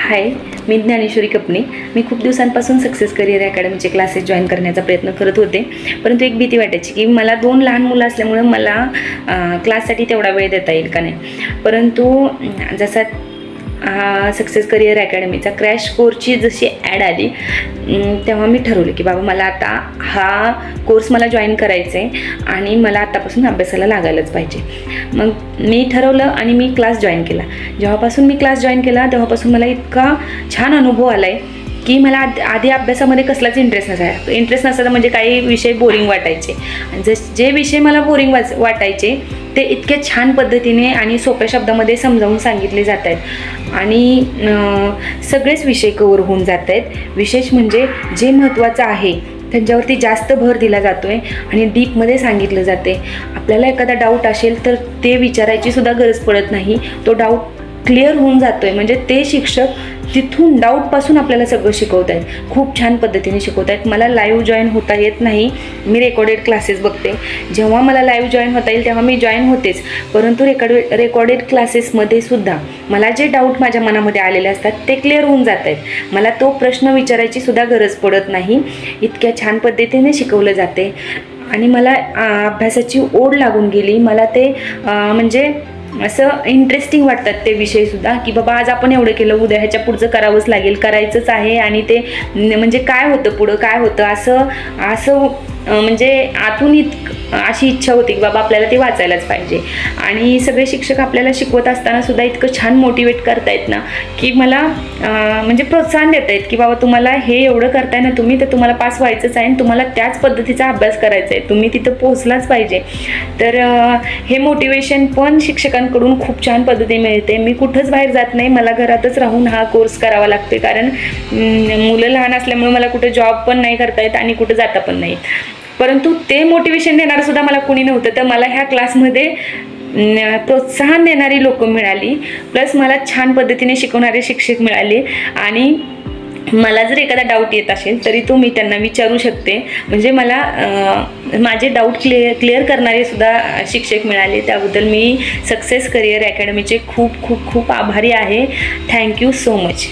हाय, मी ज्ञानेश्वरी कपणे. मी खूप दिवसांपासून success career अकॅडमीचे classes join करण्याचा प्रयत्न करत होते, परंतु एक भीती वाटायची की मला 2 लहान मुलं असल्यामुळे मला क्लाससाठी तेवढा वेळ देता येईल का नाही. परंतु जसा सक्सेस करिअर अकॅडमीचा क्रॅश कोर्सची जशी ॲड आली तेव्हा मी ठरवलं की बाबा मला आता हा कोर्स मला जॉईन करायचा आहे आणि मला आत्तापासून अभ्यासाला लागायलाच पाहिजे. मग मी ठरवलं आणि मी क्लास जॉईन केला. जेव्हापासून मी क्लास जॉईन केला तेव्हापासून मला इतका छान अनुभव आला आहे की मला आधी अभ्यासामध्ये कसलाच इंटरेस्ट नसायचा. म्हणजे काही विषय बोरिंग वाटायचे आणि जे विषय मला बोरिंग वाटायचे ते इतक्या छान पद्धतीने आणि सोप्या शब्दामध्ये समजावून सांगितले जात आहेत आणि सगळेच विषय कवर होऊन जात आहेत. विशेष म्हणजे जे महत्त्वाचं आहे त्यांच्यावरती जास्त भर दिला जातो आहे आणि डीपमध्ये सांगितलं जाते. आपल्याला एखादा डाऊट असेल तर ते विचारायची सुद्धा गरज पडत नाही, तो डाऊट क्लिअर होऊन जातो आहे. म्हणजे ते शिक्षक तिथून डाऊटपासून आपल्याला सगळं शिकवत आहेत, खूप छान पद्धतीने शिकवत आहेत. मला लाईव्ह जॉईन होता येत नाही, मी रेकॉर्डेड क्लासेस बघते. जेव्हा मला लाईव्ह जॉईन होता येईल तेव्हा मी जॉईन होतेच, परंतु रेकॉर्डेड क्लासेसमध्ये सुद्धा मला जे डाऊट माझ्या मनामध्ये आलेले असतात ते क्लिअर होऊन जात आहेत. मला तो प्रश्न विचारायची सुद्धा गरज पडत नाही, इतक्या छान पद्धतीने शिकवलं जाते आणि मला अभ्यासाची ओढ लागून गेली. मला ते म्हणजे असं इंटरेस्टिंग वाटतात ते विषयसुद्धा की बाबा आज आपण एवढं केलं, उद्या ह्याच्या पुढचं करावंच लागेल, करायचंच आहे. आणि ते म्हणजे काय होतं पुढं काय होतं असं म्हणजे आतून अशी इच्छा होती की बाबा आपल्याला ते वाचायलाच पाहिजे. आणि सगळे शिक्षक आपल्याला शिकवत असताना सुद्धा इतकं छान मोटिवेट करतायत ना की मला म्हणजे प्रोत्साहन देत आहेत की बाबा तुम्हाला हे एवढं करताय ना तुम्ही, तर तुम्हाला पास व्हायचंच आहे आणि तुम्हाला त्याच पद्धतीचा अभ्यास करायचा आहे, तुम्ही तिथं पोहोचलाच पाहिजे. तर हे मोटिवेशन पण शिक्षकांकडून खूप छान पद्धतीने मिळते. मी कुठंच बाहेर जात नाही, मला घरातच राहून हा कोर्स करावा लागतो, कारण मुलं लहान असल्यामुळे मला कुठं जॉब पण नाही करता येत आणि कुठं जाता पण नाही. परंतु ते मोटिवेशन देणारं सुद्धा मला कोणी नव्हतं, तर मला ह्या क्लासमध्ये प्रोत्साहन देणारी लोक मिळाली, प्लस मला छान पद्धतीने शिकवणारे शिक्षक मिळाले. आणि मला जर एखादा डाऊट येत असेल तरी तो मी त्यांना विचारू शकते. म्हणजे मला माझे डाऊट क्लिअर करणारे सुद्धा शिक्षक मिळाले. त्याबद्दल मी सक्सेस करिअर अकॅडमीचे खूप खूप खूप आभारी आहे. Thank you so much.